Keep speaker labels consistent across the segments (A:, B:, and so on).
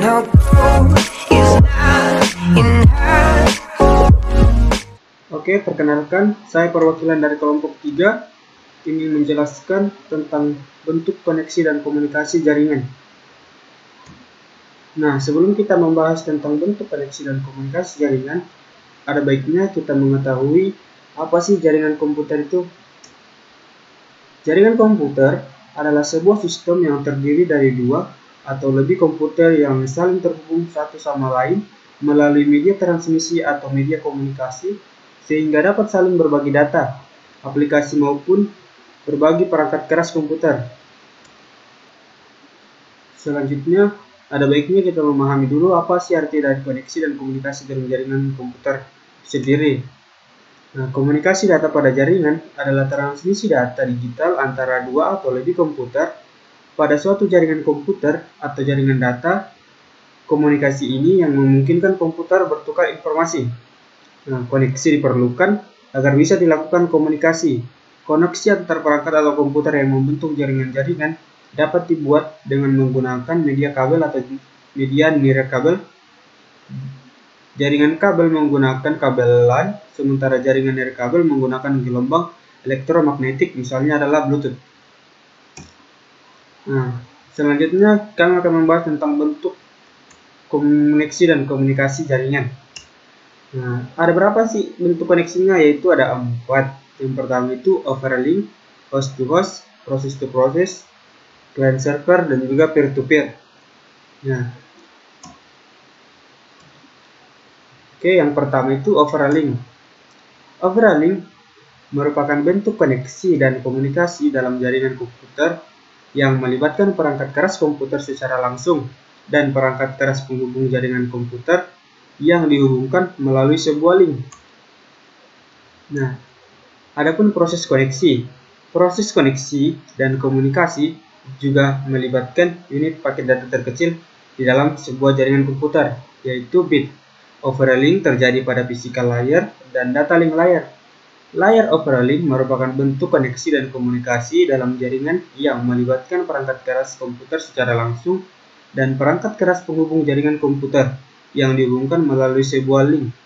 A: no gold is not enough.
B: Oke, perkenalkan, saya perwakilan dari kelompok 3 ingin menjelaskan tentang bentuk koneksi dan komunikasi jaringan. Nah, sebelum kita membahas tentang bentuk koneksi dan komunikasi jaringan, ada baiknya kita mengetahui apa sih jaringan komputer itu. Jaringan komputer adalah sebuah sistem yang terdiri dari dua atau lebih komputer yang saling terhubung satu sama lain melalui media transmisi atau media komunikasi, sehingga dapat saling berbagi data, aplikasi maupun berbagi perangkat keras komputer. Selanjutnya, ada baiknya kita memahami dulu apa sih arti dari koneksi dan komunikasi dalam jaringan komputer sendiri. Nah, komunikasi data pada jaringan adalah transmisi data digital antara dua atau lebih komputer pada suatu jaringan komputer atau jaringan data. Komunikasi ini yang memungkinkan komputer bertukar informasi. Nah, koneksi diperlukan agar bisa dilakukan komunikasi. Koneksi antar perangkat atau komputer yang membentuk jaringan-jaringan dapat dibuat dengan menggunakan media kabel atau media nirkabel. Jaringan kabel menggunakan kabel LAN, sementara jaringan nirkabel menggunakan gelombang elektromagnetik, misalnya adalah Bluetooth. Nah, selanjutnya kami akan membahas tentang bentuk koneksi dan komunikasi jaringan. Nah, ada berapa sih bentuk koneksinya? Yaitu ada 4. Yang pertama itu overlink, host to host, process to process, client server, dan juga peer to peer. Nah, oke, yang pertama itu overlink. Overlink merupakan bentuk koneksi dan komunikasi dalam jaringan komputer yang melibatkan perangkat keras komputer secara langsung dan perangkat keras penghubung jaringan komputer yang dihubungkan melalui sebuah link. Nah, adapun proses koneksi. Proses koneksi dan komunikasi juga melibatkan unit paket data terkecil di dalam sebuah jaringan komputer, yaitu bit. Overlink terjadi pada physical layer dan data link layer. Layer overlink merupakan bentuk koneksi dan komunikasi dalam jaringan yang melibatkan perangkat keras komputer secara langsung dan perangkat keras penghubung jaringan komputer yang dihubungkan melalui sebuah link.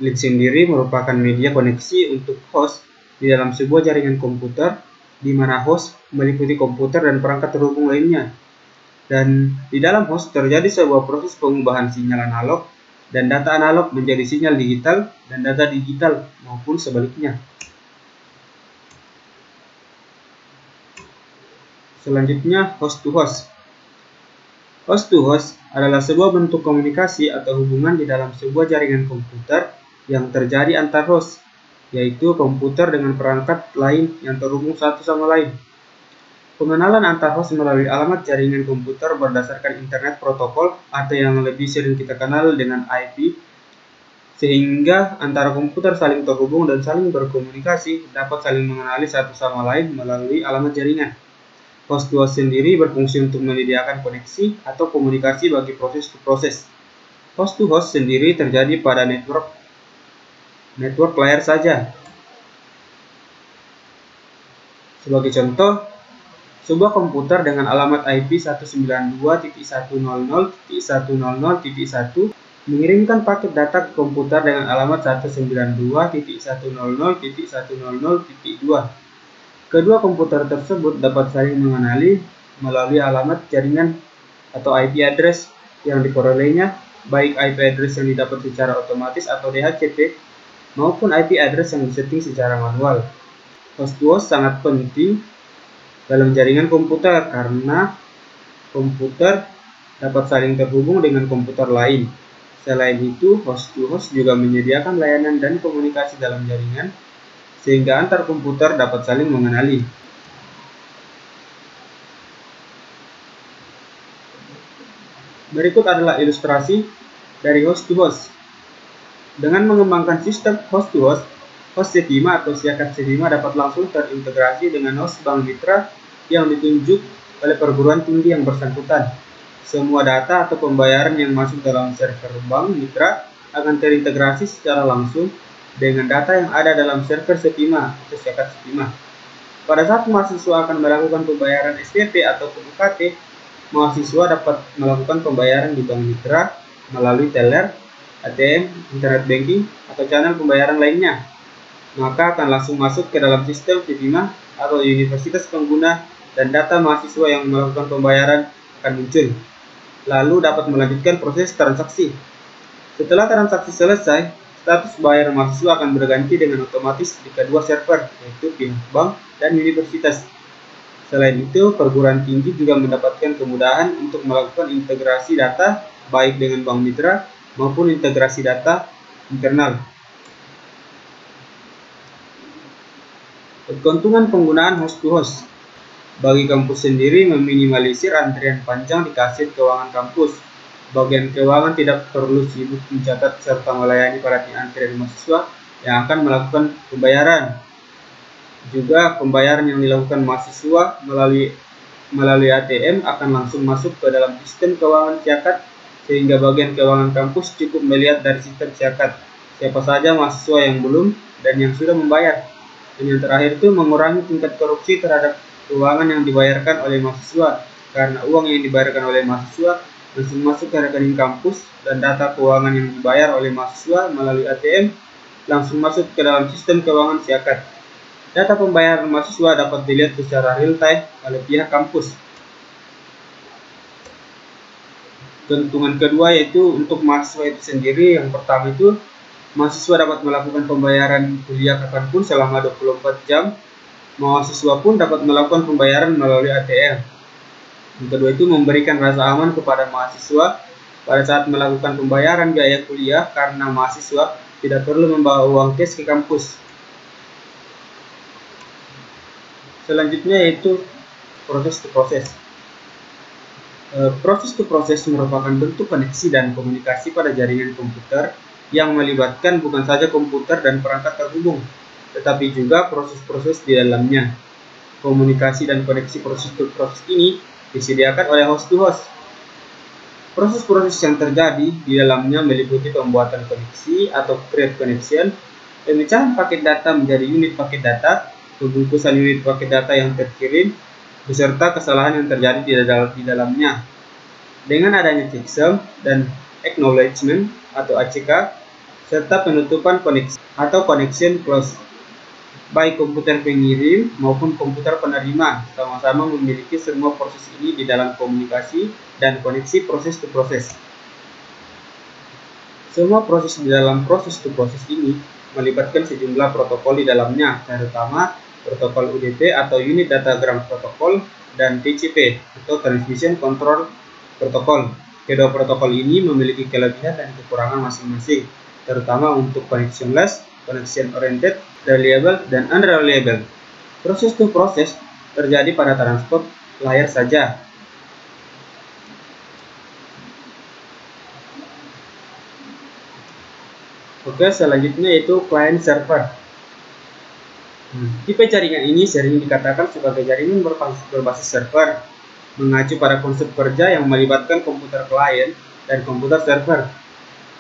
B: Link sendiri merupakan media koneksi untuk host di dalam sebuah jaringan komputer, di mana host meliputi komputer dan perangkat terhubung lainnya. Dan di dalam host terjadi sebuah proses pengubahan sinyal analog dan data analog menjadi sinyal digital dan data digital maupun sebaliknya. Selanjutnya, host to host. Host to host adalah sebuah bentuk komunikasi atau hubungan di dalam sebuah jaringan komputer yang terjadi antar host, yaitu komputer dengan perangkat lain yang terhubung satu sama lain. Pengenalan antar host melalui alamat jaringan komputer berdasarkan internet protokol atau yang lebih sering kita kenal dengan IP, sehingga antara komputer saling terhubung dan saling berkomunikasi dapat saling mengenali satu sama lain melalui alamat jaringan. Host to host sendiri berfungsi untuk menyediakan koneksi atau komunikasi bagi proses to proses. Host to host sendiri terjadi pada network layer saja. Sebagai contoh, sebuah komputer dengan alamat IP 192.100.100.1 mengirimkan paket data ke komputer dengan alamat 192.100.100.2. Kedua komputer tersebut dapat saling mengenali melalui alamat jaringan atau IP address yang diperolehnya, baik IP address yang didapat secara otomatis atau DHCP, maupun IP address yang disetting secara manual. Host to host sangat penting dalam jaringan komputer karena komputer dapat saling terhubung dengan komputer lain. Selain itu, host to host juga menyediakan layanan dan komunikasi dalam jaringan, sehingga antar komputer dapat saling mengenali. Berikut adalah ilustrasi dari host to host. Dengan mengembangkan sistem host to host, host setima atau siakat setima dapat langsung terintegrasi dengan host bank mitra yang ditunjuk oleh perguruan tinggi yang bersangkutan. Semua data atau pembayaran yang masuk dalam server bank mitra akan terintegrasi secara langsung dengan data yang ada dalam server setima atau siakat setima. Pada saat mahasiswa akan melakukan pembayaran SPP atau UKT, mahasiswa dapat melakukan pembayaran di bank mitra melalui teller, ATM, internet banking, atau channel pembayaran lainnya. Maka akan langsung masuk ke dalam sistem Vivima atau universitas pengguna dan data mahasiswa yang melakukan pembayaran akan muncul. Lalu dapat melanjutkan proses transaksi. Setelah transaksi selesai, status bayar mahasiswa akan berganti dengan otomatis di kedua server, yaitu pihak bank dan universitas. Selain itu, perguruan tinggi juga mendapatkan kemudahan untuk melakukan integrasi data baik dengan bank mitra maupun integrasi data internal. Keuntungan penggunaan host-to-host. Bagi kampus sendiri meminimalisir antrian panjang di kasir keuangan kampus. Bagian keuangan tidak perlu sibuk mencatat serta melayani para antrian mahasiswa yang akan melakukan pembayaran. Juga pembayaran yang dilakukan mahasiswa melalui ATM akan langsung masuk ke dalam sistem keuangan Siakat, sehingga bagian keuangan kampus cukup melihat dari sistem Siakat siapa saja mahasiswa yang belum dan yang sudah membayar. Dan yang terakhir itu mengurangi tingkat korupsi terhadap keuangan yang dibayarkan oleh mahasiswa, karena uang yang dibayarkan oleh mahasiswa langsung masuk ke rekening kampus dan data keuangan yang dibayar oleh mahasiswa melalui ATM langsung masuk ke dalam sistem keuangan Siakat. Data pembayaran mahasiswa dapat dilihat secara real time oleh pihak kampus. Keuntungan kedua yaitu untuk mahasiswa itu sendiri. Yang pertama itu mahasiswa dapat melakukan pembayaran kuliah kapanpun selama 24 jam. Mahasiswa pun dapat melakukan pembayaran melalui ATM. Yang kedua itu memberikan rasa aman kepada mahasiswa pada saat melakukan pembayaran biaya kuliah, karena mahasiswa tidak perlu membawa uang cash ke kampus. Selanjutnya yaitu proses to proses. Proses to proses merupakan bentuk koneksi dan komunikasi pada jaringan komputer yang melibatkan bukan saja komputer dan perangkat terhubung, tetapi juga proses-proses di dalamnya. Komunikasi dan koneksi proses to proses ini disediakan oleh host to host. Proses-proses yang terjadi di dalamnya meliputi pembuatan koneksi atau create connection, pemecahan paket data menjadi unit paket data, pembungkusan unit paket data yang terkirim, beserta kesalahan yang terjadi di dalamnya. Dengan adanya checksum dan acknowledgement atau ACK, serta penutupan koneksi atau connection close, baik komputer pengirim maupun komputer penerima sama-sama memiliki semua proses ini di dalam komunikasi dan koneksi proses to proses. Semua proses di dalam proses to proses ini melibatkan sejumlah protokol di dalamnya, terutama protokol UDP atau Unit Datagram Protocol dan TCP atau Transmission Control Protocol. Kedua protokol ini memiliki kelebihan dan kekurangan masing-masing, terutama untuk connectionless, connection oriented, reliable, dan unreliable. Proses to proses terjadi pada transport layar saja. Oke, selanjutnya yaitu client server. Tipe jaringan ini sering dikatakan sebagai jaringan berbasis server, mengacu pada konsep kerja yang melibatkan komputer klien dan komputer server.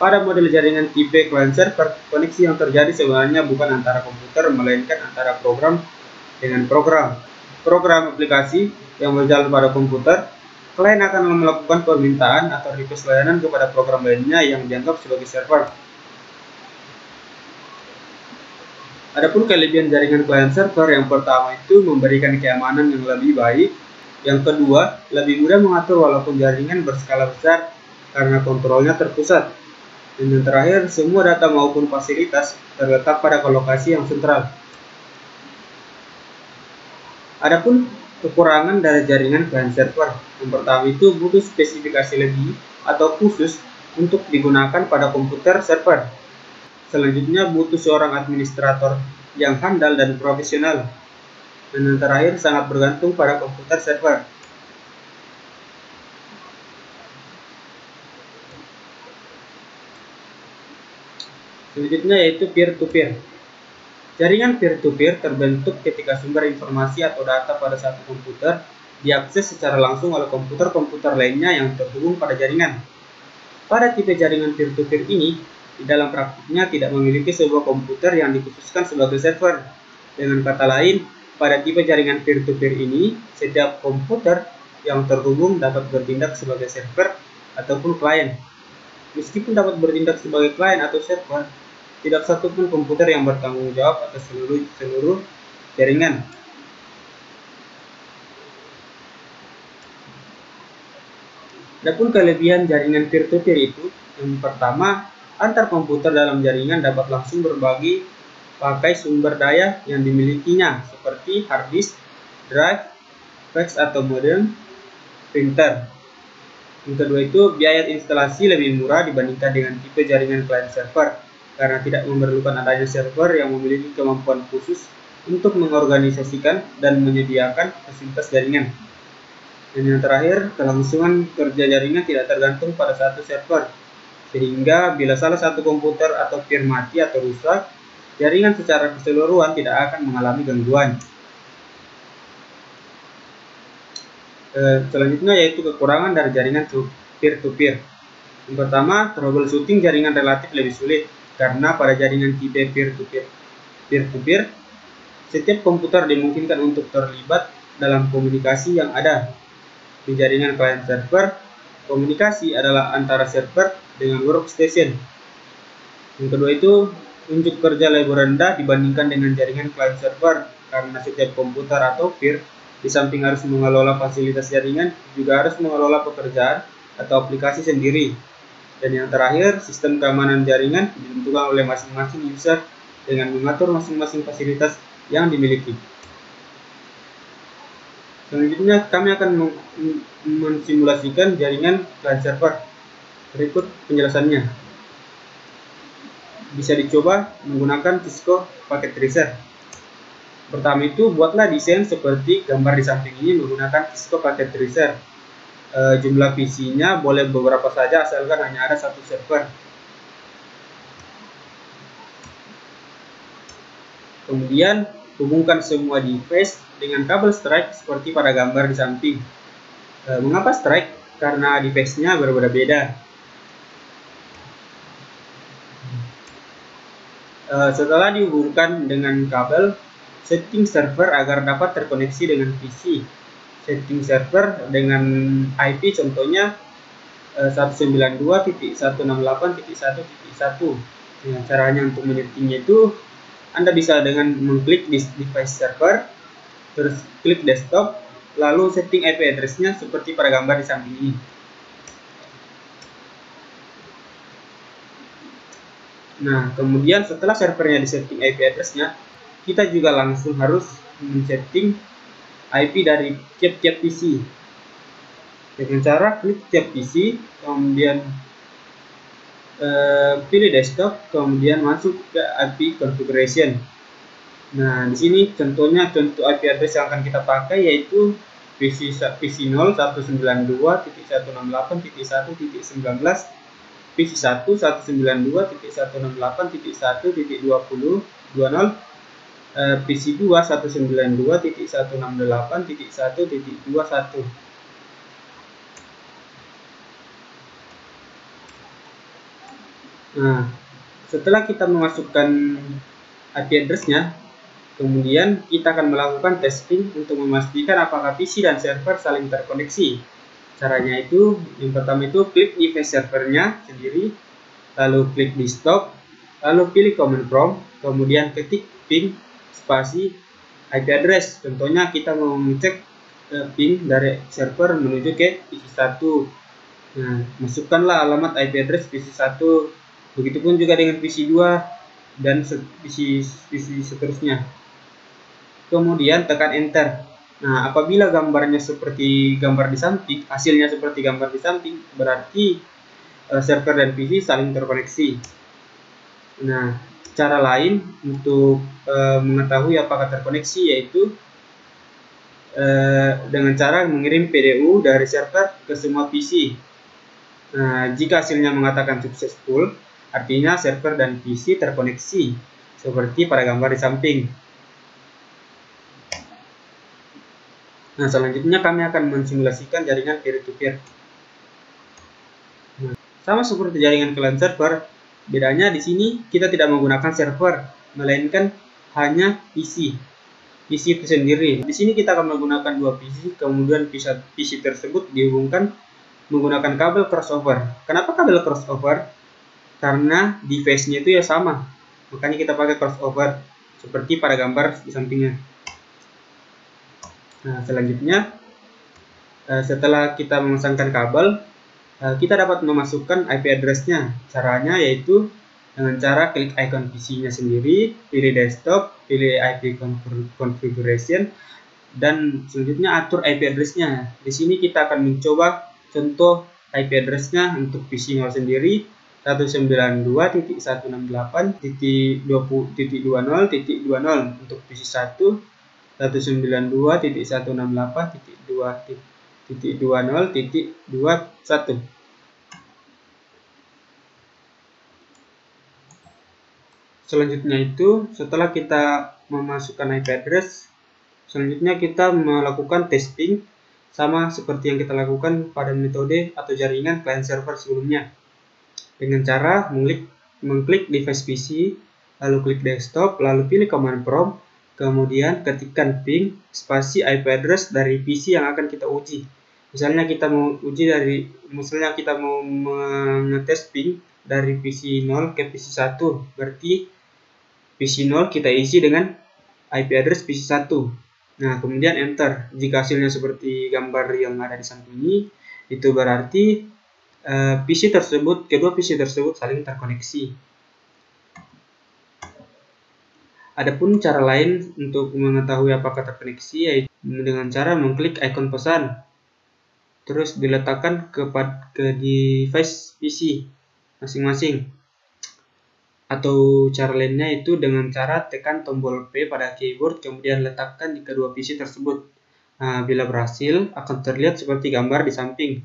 B: Pada model jaringan tipe client server, koneksi yang terjadi sebenarnya bukan antara komputer, melainkan antara program dengan program. Program aplikasi yang berjalan pada komputer, klien akan melakukan permintaan atau request layanan kepada program lainnya yang dianggap sebagai server. Adapun kelebihan jaringan client server, yang pertama itu memberikan keamanan yang lebih baik. Yang kedua, lebih mudah mengatur walaupun jaringan berskala besar karena kontrolnya terpusat. Dan yang terakhir, semua data maupun fasilitas terletak pada lokasi yang sentral. Adapun kekurangan dari jaringan client server, yang pertama itu butuh spesifikasi lebih atau khusus untuk digunakan pada komputer server. Selanjutnya butuh seorang administrator yang handal dan profesional. Dan yang terakhir sangat bergantung pada komputer server. Selanjutnya yaitu peer-to-peer. Jaringan peer-to-peer terbentuk ketika sumber informasi atau data pada satu komputer diakses secara langsung oleh komputer-komputer lainnya yang terhubung pada jaringan. Pada tipe jaringan peer-to-peer ini, di dalam praktiknya tidak memiliki sebuah komputer yang dikhususkan sebagai server. Dengan kata lain, pada tipe jaringan peer-to-peer ini, setiap komputer yang terhubung dapat bertindak sebagai server ataupun klien. Meskipun dapat bertindak sebagai klien atau server, tidak satupun komputer yang bertanggung jawab atas seluruh jaringan. Adapun kelebihan jaringan peer-to-peer itu, yang pertama, antar komputer dalam jaringan dapat langsung berbagi pakai sumber daya yang dimilikinya, seperti hard disk, drive, fax atau modem, printer. Yang kedua itu, biaya instalasi lebih murah dibandingkan dengan tipe jaringan client server, karena tidak memerlukan adanya server yang memiliki kemampuan khusus untuk mengorganisasikan dan menyediakan fasilitas jaringan. Dan yang terakhir, kelangsungan kerja jaringan tidak tergantung pada satu server, sehingga bila salah satu komputer atau peer mati atau rusak, jaringan secara keseluruhan tidak akan mengalami gangguan. Selanjutnya yaitu kekurangan dari jaringan peer-to-peer. Yang pertama, troubleshooting jaringan relatif lebih sulit, karena pada jaringan tipe peer-to-peer, setiap komputer dimungkinkan untuk terlibat dalam komunikasi yang ada. Di jaringan client server, komunikasi adalah antara server dengan workstation. Yang kedua itu, unjuk kerja lebih rendah dibandingkan dengan jaringan client server, karena setiap komputer atau peer di samping harus mengelola fasilitas jaringan, juga harus mengelola pekerjaan atau aplikasi sendiri. Dan yang terakhir, sistem keamanan jaringan ditentukan oleh masing-masing user dengan mengatur masing-masing fasilitas yang dimiliki. Selanjutnya, kami akan mensimulasikan jaringan client server. Berikut penjelasannya. Bisa dicoba menggunakan Cisco Packet Tracer. Pertama itu, buatlah desain seperti gambar di samping ini menggunakan Cisco Packet Tracer. Jumlah PC-nya boleh beberapa saja asalkan hanya ada satu server. Kemudian, hubungkan semua device dengan kabel strike seperti pada gambar di samping. Mengapa strike? Karena device-nya berbeda-beda. Setelah dihubungkan dengan kabel, setting server agar dapat terkoneksi dengan PC. Setting server dengan IP contohnya 192.168.1.1. Caranya untuk menyetingnya itu, Anda bisa dengan mengklik di device server, terus klik desktop, lalu setting IP address-nya seperti pada gambar di samping ini. Nah, kemudian setelah servernya disetting IP address-nya, kita juga langsung harus men-setting IP dari tiap-tiap PC. Dengan cara klik tiap PC, kemudian pilih desktop, kemudian masuk ke IP configuration. Nah, di sini contohnya contoh IP address yang akan kita pakai yaitu PC 0 192.168.1.19, PC 1 192.168.1.20, PC 2 192.168.1.21. Nah, setelah kita memasukkan IP address-nya, kemudian kita akan melakukan testing untuk memastikan apakah PC dan server saling terkoneksi. Caranya itu, yang pertama itu klik device servernya sendiri, lalu klik di stop, lalu pilih command prompt, kemudian ketik ping spasi IP address. Contohnya kita mau mengecek ping dari server menuju ke PC 1. Nah, masukkanlah alamat IP address PC 1. Begitupun juga dengan PC 2 dan PC seterusnya. Kemudian tekan enter. Nah, apabila gambarnya seperti gambar di samping, hasilnya seperti gambar di samping, berarti server dan PC saling terkoneksi. Nah, cara lain untuk mengetahui apakah terkoneksi yaitu dengan cara mengirim PDU dari server ke semua PC. Nah, jika hasilnya mengatakan successful, artinya server dan PC terkoneksi, seperti pada gambar di samping. Nah, selanjutnya kami akan mensimulasikan jaringan peer-to-peer. Nah, sama seperti jaringan client server, bedanya di sini kita tidak menggunakan server, melainkan hanya PC. PC itu sendiri. Di sini kita akan menggunakan dua PC, kemudian PC tersebut dihubungkan menggunakan kabel crossover. Kenapa kabel crossover? Karena device-nya itu ya sama, makanya kita pakai crossover seperti pada gambar di sampingnya. Nah, selanjutnya setelah kita memasangkan kabel, kita dapat memasukkan IP address-nya. Caranya yaitu dengan cara klik icon PC-nya sendiri, pilih desktop, pilih IP configuration, dan selanjutnya atur IP address-nya. Di sini kita akan mencoba contoh IP address-nya untuk PC 0 sendiri, 192.168.20.20.20 untuk PC 1, 192.168.2.20.21. Selanjutnya itu, setelah kita memasukkan IP address, selanjutnya kita melakukan testing sama seperti yang kita lakukan pada metode atau jaringan client server sebelumnya, dengan cara mengklik device PC, lalu klik desktop, lalu pilih command prompt, kemudian ketikkan ping spasi IP address dari PC yang akan kita uji. Misalnya kita mau mengetes ping dari PC 0 ke PC 1, berarti PC 0 kita isi dengan IP address PC 1. Nah, kemudian enter. Jika hasilnya seperti gambar yang ada di samping ini, itu berarti kedua PC tersebut saling terkoneksi. Adapun cara lain untuk mengetahui apakah terkoneksi yaitu dengan cara mengklik ikon pesan, terus diletakkan ke device PC masing-masing. Atau cara lainnya itu dengan cara tekan tombol P pada keyboard, kemudian letakkan di kedua PC tersebut. Nah, bila berhasil, akan terlihat seperti gambar di samping.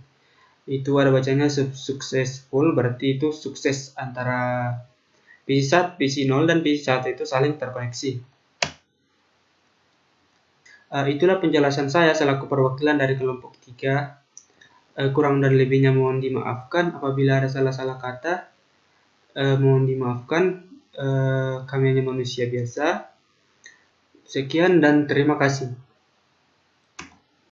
B: Itu ada bacanya successful, berarti itu sukses antara PC 1, PC 0 dan PC 1 itu saling terkoneksi. Itulah penjelasan saya selaku perwakilan dari kelompok 3. Kurang dan lebihnya mohon dimaafkan. Apabila ada salah-salah kata, mohon dimaafkan. Kami hanya manusia biasa. Sekian dan terima kasih.